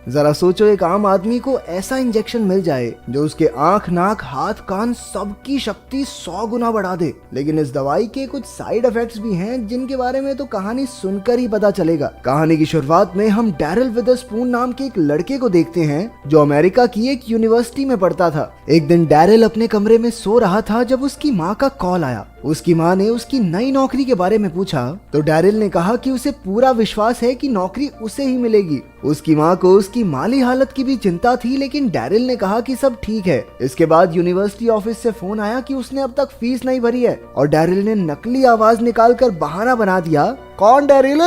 जरा सोचो, एक आम आदमी को ऐसा इंजेक्शन मिल जाए जो उसके आंख, नाक, हाथ, कान सबकी शक्ति 100 गुना बढ़ा दे। लेकिन इस दवाई के कुछ साइड इफेक्ट्स भी हैं जिनके बारे में तो कहानी सुनकर ही पता चलेगा। कहानी की शुरुआत में हम डैरिल विदरस्पून नाम के एक लड़के को देखते हैं जो अमेरिका की एक यूनिवर्सिटी में पढ़ता था। एक दिन डैरिल अपने कमरे में सो रहा था जब उसकी माँ का कॉल आया। उसकी माँ ने उसकी नई नौकरी के बारे में पूछा तो डैरिल ने कहा कि उसे पूरा विश्वास है कि नौकरी उसे ही मिलेगी। उसकी माँ को उसकी माली हालत की भी चिंता थी, लेकिन डैरिल ने कहा कि सब ठीक है। इसके बाद यूनिवर्सिटी ऑफिस से फोन आया कि उसने अब तक फीस नहीं भरी है और डैरिल ने नकली आवाज निकालकर बहाना बना दिया, कौन डैरिल?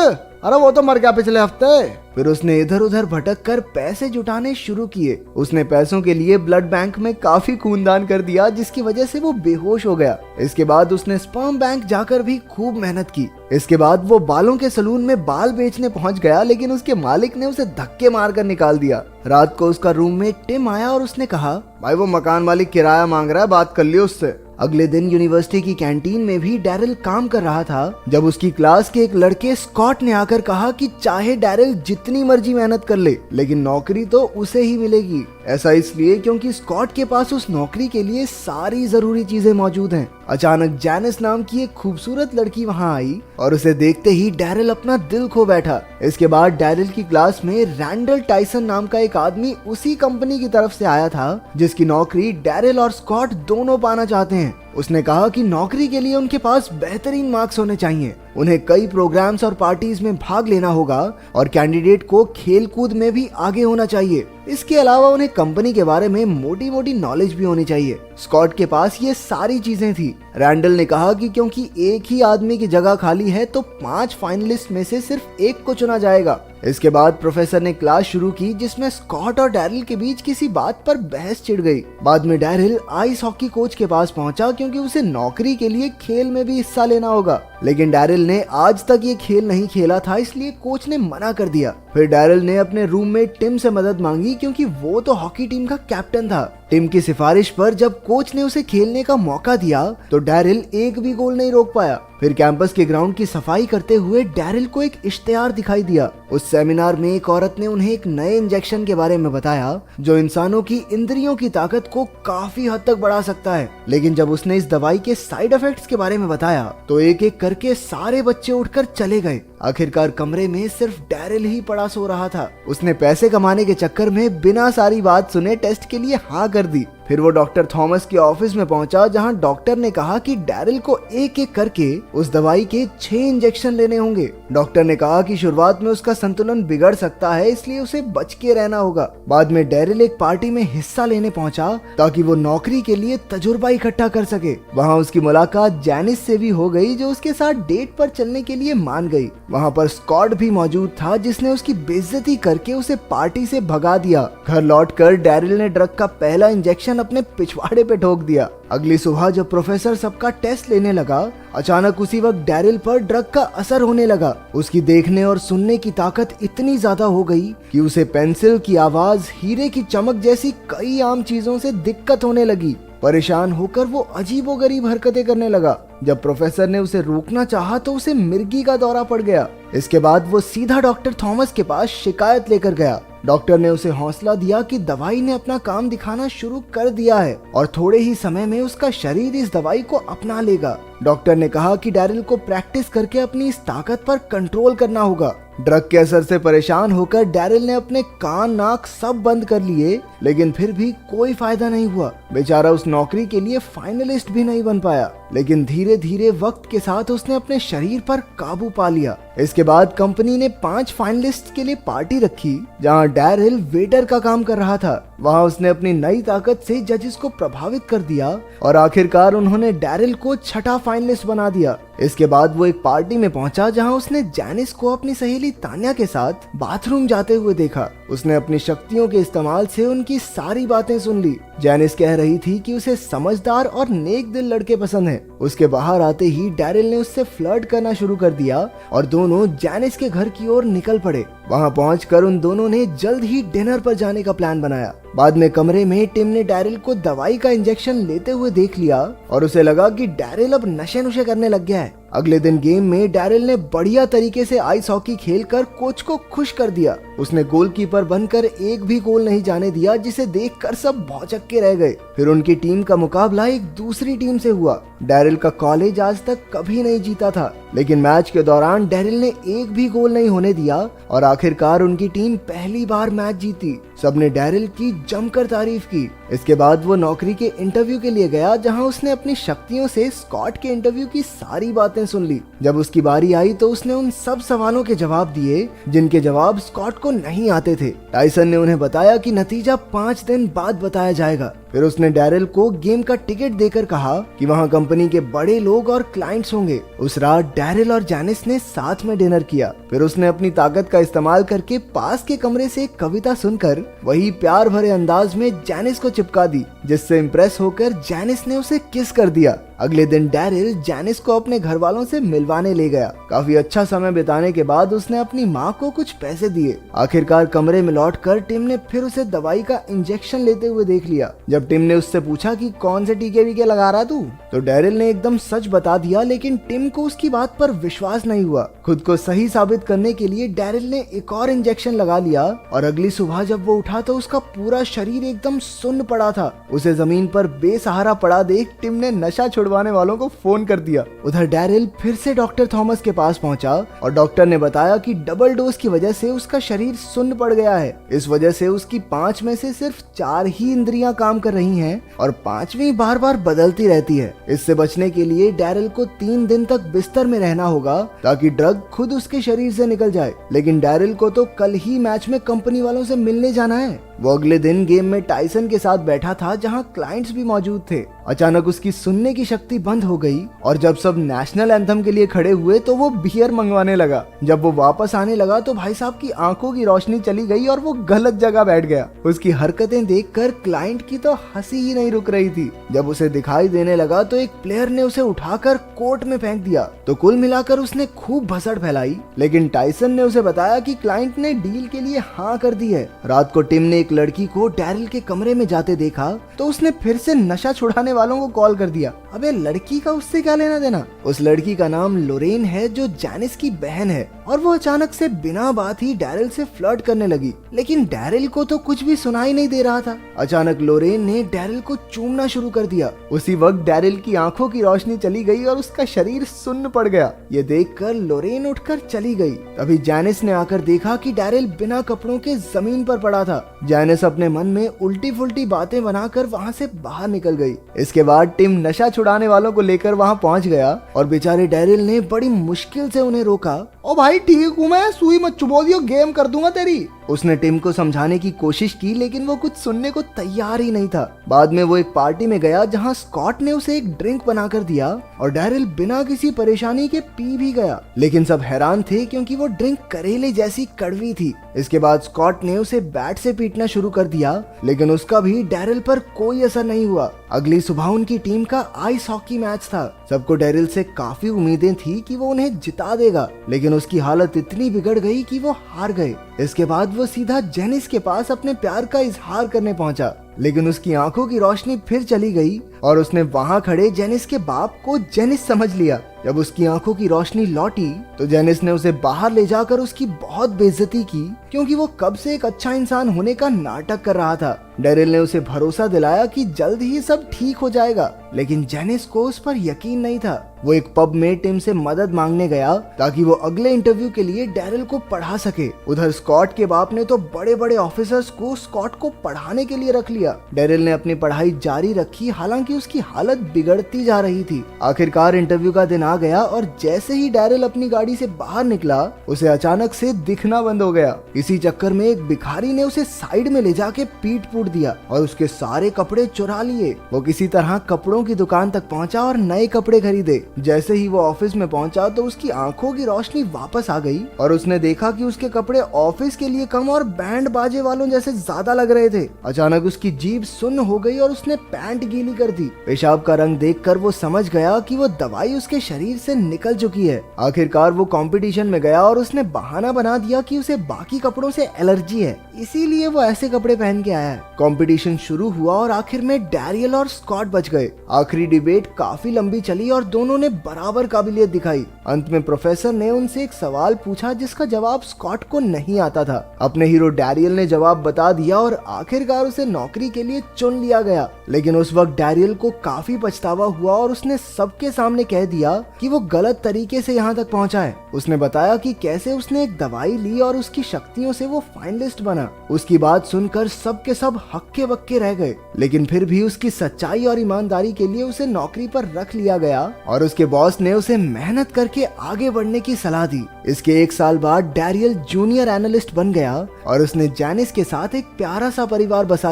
अरे वो तो मर गया पिछले हफ्ते। फिर उसने इधर उधर भटक कर पैसे जुटाने शुरू किए। उसने पैसों के लिए ब्लड बैंक में काफी खूनदान कर दिया जिसकी वजह से वो बेहोश हो गया। इसके बाद उसने स्पर्म बैंक जाकर भी खूब मेहनत की। इसके बाद वो बालों के सलून में बाल बेचने पहुंच गया, लेकिन उसके मालिक ने उसे धक्के मारकर निकाल दिया। रात को उसका रूममेट टिम आया और उसने कहा, भाई वो मकान मालिक किराया मांग रहा है, बात कर लियो उससे। अगले दिन यूनिवर्सिटी की कैंटीन में भी डैरिल काम कर रहा था जब उसकी क्लास के एक लड़के स्कॉट ने आकर कहा कि चाहे डैरिल जितनी मर्जी मेहनत कर ले लेकिन नौकरी तो उसे ही मिलेगी। ऐसा इसलिए क्योंकि स्कॉट के पास उस नौकरी के लिए सारी जरूरी चीजें मौजूद हैं। अचानक जैनिस नाम की एक खूबसूरत लड़की वहां आई और उसे देखते ही डैरिल अपना दिल खो बैठा। इसके बाद डैरिल की क्लास में रैंडल टाइसन नाम का एक आदमी उसी कंपनी की तरफ से आया था जिसकी नौकरी डैरिल और स्कॉट दोनों पाना चाहते हैं। उसने कहा कि नौकरी के लिए उनके पास बेहतरीन मार्क्स होने चाहिए, उन्हें कई प्रोग्राम्स और पार्टीज में भाग लेना होगा और कैंडिडेट को खेलकूद में भी आगे होना चाहिए। इसके अलावा उन्हें कंपनी के बारे में मोटी मोटी नॉलेज भी होनी चाहिए। स्कॉट के पास ये सारी चीजें थी। रैंडल ने कहा कि क्योंकि एक ही आदमी की जगह खाली है तो 5 फाइनलिस्ट में से सिर्फ एक को चुना जाएगा। इसके बाद प्रोफेसर ने क्लास शुरू की जिसमें स्कॉट और डैरिल के बीच किसी बात पर बहस छिड़ गई। बाद में डैरिल आइस हॉकी कोच के पास पहुंचा क्योंकि उसे नौकरी के लिए खेल में भी हिस्सा लेना होगा, लेकिन डैरिल ने आज तक ये खेल नहीं खेला था इसलिए कोच ने मना कर दिया। फिर डैरिल ने अपने रूममेट टिम से मदद मांगी क्योंकि वो तो हॉकी टीम का कैप्टन था। टिम की सिफारिश पर जब कोच ने उसे खेलने का मौका दिया तो डैरिल एक भी गोल नहीं रोक पाया। फिर कैंपस के ग्राउंड की सफाई करते हुए डैरिल को एक इश्तेहार दिखाई दिया। उस सेमिनार में एक औरत ने उन्हें एक नए इंजेक्शन के बारे में बताया जो इंसानों की इंद्रियों की ताकत को काफी हद तक बढ़ा सकता है। लेकिन जब उसने इस दवाई के साइड इफेक्ट्स के बारे में बताया तो एक एक करके सारे बच्चे उठकर चले गए। आखिरकार कमरे में सिर्फ डैरिल ही पड़ा सो रहा था। उसने पैसे कमाने के चक्कर में बिना सारी बात सुने टेस्ट के लिए हाँ कर दी। फिर वो डॉक्टर थॉमस के ऑफिस में पहुंचा जहां डॉक्टर ने कहा कि डैरिल को एक एक करके उस दवाई के 6 इंजेक्शन लेने होंगे। डॉक्टर ने कहा कि शुरुआत में उसका संतुलन बिगड़ सकता है इसलिए उसे बच के रहना होगा। बाद में डैरिल एक पार्टी में हिस्सा लेने पहुंचा ताकि वो नौकरी के लिए तजुर्बा इकट्ठा कर सके। वहाँ उसकी मुलाकात जैनिस से भी हो गई जो उसके साथ डेट पर चलने के लिए मान गई। वहाँ पर स्कॉट भी मौजूद था जिसने उसकी बेइज्जती करके उसे पार्टी से भगा दिया। घर लौटकर डैरिल ने ड्रग का पहला इंजेक्शन अपने पिछवाड़े पे ठोक दिया। अगली सुबह जब प्रोफेसर सबका टेस्ट लेने लगा अचानक उसी वक्त डैरिल पर ड्रग का असर होने लगा। उसकी देखने और सुनने की ताकत इतनी ज्यादा हो गई कि उसे पेंसिल की आवाज, हीरे की चमक जैसी कई आम चीजों से दिक्कत होने लगी। परेशान होकर वो अजीबोगरीब हरकतें करने लगा। जब प्रोफेसर ने उसे रोकना चाहा तो उसे मिर्गी का दौरा पड़ गया। इसके बाद वो सीधा डॉक्टर थॉमस के पास शिकायत लेकर गया। डॉक्टर ने उसे हौसला दिया कि दवाई ने अपना काम दिखाना शुरू कर दिया है और थोड़े ही समय में उसका शरीर इस दवाई को अपना लेगा। डॉक्टर ने कहा कि डैरिल को प्रैक्टिस करके अपनी इस ताकत पर कंट्रोल करना होगा। ड्रग के असर से परेशान होकर डैरिल ने अपने कान, नाक सब बंद कर लिए, लेकिन फिर भी कोई फायदा नहीं हुआ। बेचारा उस नौकरी के लिए फाइनलिस्ट भी नहीं बन पाया। लेकिन धीरे धीरे वक्त के साथ उसने अपने शरीर पर काबू पा लिया। इसके बाद कंपनी ने 5 फाइनलिस्ट के लिए पार्टी रखी जहां डैरिल वेटर का काम कर रहा था। वहां उसने अपनी नई ताकत से जजेस को प्रभावित कर दिया और आखिरकार उन्होंने डैरिल को 6ठा फाइनलिस्ट बना दिया। इसके बाद वो एक पार्टी में पहुंचा जहां उसने जैनिस को अपनी सहेली तान्या के साथ बाथरूम जाते हुए देखा। उसने अपनी शक्तियों के इस्तेमाल से उनकी सारी बातें सुन ली। जैनिस कह रही थी कि उसे समझदार और नेक दिल लड़के पसंद हैं। उसके बाहर आते ही डैरिल ने उससे फ्लर्ट करना शुरू कर दिया और दोनों जैनिस के घर की ओर निकल पड़े। वहां पहुंचकर उन दोनों ने जल्द ही डिनर पर जाने का प्लान बनाया। बाद में कमरे में टिम ने डैरिल को दवाई का इंजेक्शन लेते हुए देख लिया और उसे लगा कि डैरिल अब नशे नुशे करने लग गया है। अगले दिन गेम में डैरिल ने बढ़िया तरीके से आइस हॉकी खेलकर कोच को खुश कर दिया। उसने गोलकीपर बनकर एक भी गोल नहीं जाने दिया, जिसे देखकर सब भौचक्के रह गए। फिर उनकी टीम का मुकाबला एक दूसरी टीम से हुआ। डैरिल का कॉलेज आज तक कभी नहीं जीता था, लेकिन मैच के दौरान डैरिल ने एक भी गोल नहीं होने दिया और आखिरकार उनकी टीम पहली बार मैच जीती। सबने डैरिल की जमकर तारीफ की। इसके बाद वो नौकरी के इंटरव्यू के लिए गया, जहां उसने अपनी शक्तियों से स्कॉट के इंटरव्यू की सारी बातें सुन ली। जब उसकी बारी आई तो उसने उन सब सवालों के जवाब दिए जिनके जवाब स्कॉट को नहीं आते थे। टाइसन ने उन्हें बताया कि नतीजा 5 दिन बाद बताया जाएगा। फिर उसने डैरिल को गेम का टिकट देकर कहा कि वहां कंपनी के बड़े लोग और क्लाइंट्स होंगे। उस रात डैरिल और जैनिस ने साथ में डिनर किया। फिर उसने अपनी ताकत का इस्तेमाल करके पास के कमरे से एक कविता सुनकर वही प्यार भरे अंदाज में जैनिस को चिपका दी, जिससे इम्प्रेस होकर जैनिस ने उसे किस कर दिया। अगले दिन डैरिल जैनिस को अपने घर वालों से मिलवाने ले गया। काफी अच्छा समय बिताने के बाद उसने अपनी माँ को कुछ पैसे दिए। आखिरकार कमरे में लौटकर टिम ने फिर उसे दवाई का इंजेक्शन लेते हुए देख लिया। जब टिम ने उससे पूछा कि कौन से टीके वीके लगा रहा तू, तो डैरिल ने एकदम सच बता दिया, लेकिन टिम को उसकी बात पर विश्वास नहीं हुआ। खुद को सही साबित करने के लिए डैरिल ने एक और इंजेक्शन लगा लिया और अगली सुबह जब वो उठा तो उसका पूरा शरीर एकदम सुन्न पड़ा था। उसे जमीन पर बेसहारा पड़ा देख टिम ने नशा छुड़वाने वालों को फोन कर दिया। उधर डैरिल फिर से डॉक्टर थॉमस के पास पहुंचा और डॉक्टर ने बताया कि डबल डोज की वजह से उसका शरीर सुन्न पड़ गया है। इस वजह से उसकी 5 में से सिर्फ 4 ही इंद्रियां काम कर रही हैं और 5वीं बार बार बदलती रहती है। इससे बचने के लिए डैरिल को 3 दिन तक बिस्तर में रहना होगा ताकि ड्रग खुद उसके शरीर से निकल जाए। लेकिन डैरिल को तो कल ही मैच में कंपनी वालों से मिलने जाना है। वो अगले दिन गेम में टाइसन के साथ बैठा था, जहां क्लाइंट्स भी मौजूद थे। अचानक उसकी सुनने की शक्ति बंद हो गई और जब सब नेशनल एंथम के लिए खड़े हुए तो वो बियर मंगवाने लगा। जब वो वापस आने लगा तो भाई साहब की आंखों की रोशनी चली गई और वो गलत जगह बैठ गया। उसकी हरकतें देखकर क्लाइंट की तो हंसी ही नहीं रुक रही थी। जब उसे दिखाई देने लगा तो एक प्लेयर ने उसे उठाकर कोर्ट में फेंक दिया। तो कुल मिलाकर उसने खूब भसड़ फैलाई, लेकिन टाइसन ने उसे बताया कि क्लाइंट ने डील के लिए हाँ कर दी है। रात को टिम ने एक लड़की को डैरिल के कमरे में जाते देखा तो उसने फिर से नशा छुड़ाने वालों को कॉल कर दिया। अबे लड़की का उससे क्या लेना देना। उस लड़की का नाम लोरेन है, जो जैनिस की बहन है, और वो अचानक से बिना बात ही डैरिल से फ्लर्ट करने लगी। लेकिन डैरिल को तो कुछ भी सुनाई नहीं दे रहा था। अचानक लोरेन ने डैरिल को चूमना शुरू कर दिया। उसी वक्त डैरिल की आंखों की रोशनी चली गई और उसका शरीर सुन्न पड़ गया। ये देखकर लोरेन उठकर चली गई। तभी जैनिस ने आकर देखा कि डैरिल बिना कपड़ों के जमीन पर पड़ा था। जैनिस अपने मन में उल्टी फुल्टी बातें बनाकर वहाँ से बाहर निकल गई। इसके बाद टिम नशा छुड़ाने वालों को लेकर वहाँ पहुँच गया और बेचारे डैरिल ने बड़ी मुश्किल से उन्हें रोका। ओ भाई ठीक हूँ मैं, सुई मत चुबो दियो, गेम कर दूंगा तेरी। उसने टिम को समझाने की कोशिश की, लेकिन वो कुछ सुनने को तैयार ही नहीं था। बाद में वो एक पार्टी में गया जहां स्कॉट ने उसे एक ड्रिंक बनाकर दिया और डैरिल बिना किसी परेशानी के पी भी गया। लेकिन सब हैरान थे क्योंकि वो ड्रिंक करेले जैसी कड़वी थी। इसके बाद स्कॉट ने उसे बैट से पीटना शुरू कर दिया, लेकिन उसका भी डैरिल पर कोई असर नहीं हुआ। अगली सुबह उनकी टीम का आइस हॉकी मैच था। सबको डैरिल से काफी उम्मीदें थी कि वो उन्हें जिता देगा, लेकिन उसकी हालत इतनी बिगड़ गई कि वो हार गए। इसके बाद वो सीधा जेनिस के पास अपने प्यार का इजहार करने पहुंचा, लेकिन उसकी आंखों की रोशनी फिर चली गई और उसने वहां खड़े जेनिस के बाप को जेनिस समझ लिया। जब उसकी आंखों की रोशनी लौटी तो जेनिस ने उसे बाहर ले जाकर उसकी बहुत बेइज्जती की, क्योंकि वो कब से एक अच्छा इंसान होने का नाटक कर रहा था। डैरिल ने उसे भरोसा दिलाया कि जल्द ही सब ठीक हो जाएगा, लेकिन जेनिस को उस पर यकीन नहीं था। वो एक पब में टिम से मदद मांगने गया ताकि वो अगले इंटरव्यू के लिए डैरिल को पढ़ा सके। उधर स्कॉट के बाप ने तो बड़े बड़े ऑफिसर्स को स्कॉट को पढ़ाने के लिए रख लिया। डैरिल ने अपनी पढ़ाई जारी रखी, हालांकि उसकी हालत बिगड़ती जा रही थी। आखिरकार इंटरव्यू का दिन आ गया और जैसे ही डैरिल अपनी गाड़ी से बाहर निकला, उसे अचानक से दिखना बंद हो गया। इसी चक्कर में एक भिखारी ने उसे साइड में ले जाके पीट पूट दिया और उसके सारे कपड़े चुरा लिए। वो किसी तरह कपड़ों की दुकान तक पहुंचा और नए कपड़े खरीदे। जैसे ही वो ऑफिस में पहुंचा तो उसकी आंखों की रोशनी वापस आ गई और उसने देखा कि उसके कपड़े ऑफिस के लिए कम और बैंड बाजे वालों जैसे ज्यादा लग रहे थे। अचानक उसकी जीभ सुन्न हो गई और उसने पैंट गीली कर दी। पेशाब का रंग देखकर वो समझ गया कि वो दवाई उसके शरीर से निकल चुकी है। आखिरकार वो कंपटीशन में गया और उसने बहाना बना दिया कि उसे बाकी कपड़ों से एलर्जी है, इसीलिए वो ऐसे कपड़े पहन के आया है। कंपटीशन शुरू हुआ और आखिर में डैरियल और स्कॉट बच गए। आखिरी डिबेट काफी लंबी चली और दोनों ने बराबर काबिलियत दिखाई। अंत में प्रोफेसर ने उनसे एक सवाल पूछा जिसका जवाब स्कॉट को नहीं आता था। अपने हीरो डैरियल ने जवाब बता दिया और आखिरकार उसे नौकरी के लिए चुन लिया गया। लेकिन उस वक्त डैरियल को काफी पछतावा हुआ और उसने सबके सामने कह दिया कि वो गलत तरीके से यहाँ तक पहुँचा है। उसने बताया कि कैसे उसने एक दवाई ली और उसकी शक्तियों से वो फाइनलिस्ट बना। उसकी बात सुनकर सब के सब हक्के बक्के रह गए, लेकिन फिर भी उसकी सच्चाई और ईमानदारी के लिए उसे नौकरी पर रख लिया गया और उसके बॉस ने उसे मेहनत करके आगे बढ़ने की सलाह दी। इसके 1 साल बाद डैरियल जूनियर एनालिस्ट बन गया और उसने जैनिस के साथ एक प्यारा सा परिवार बसा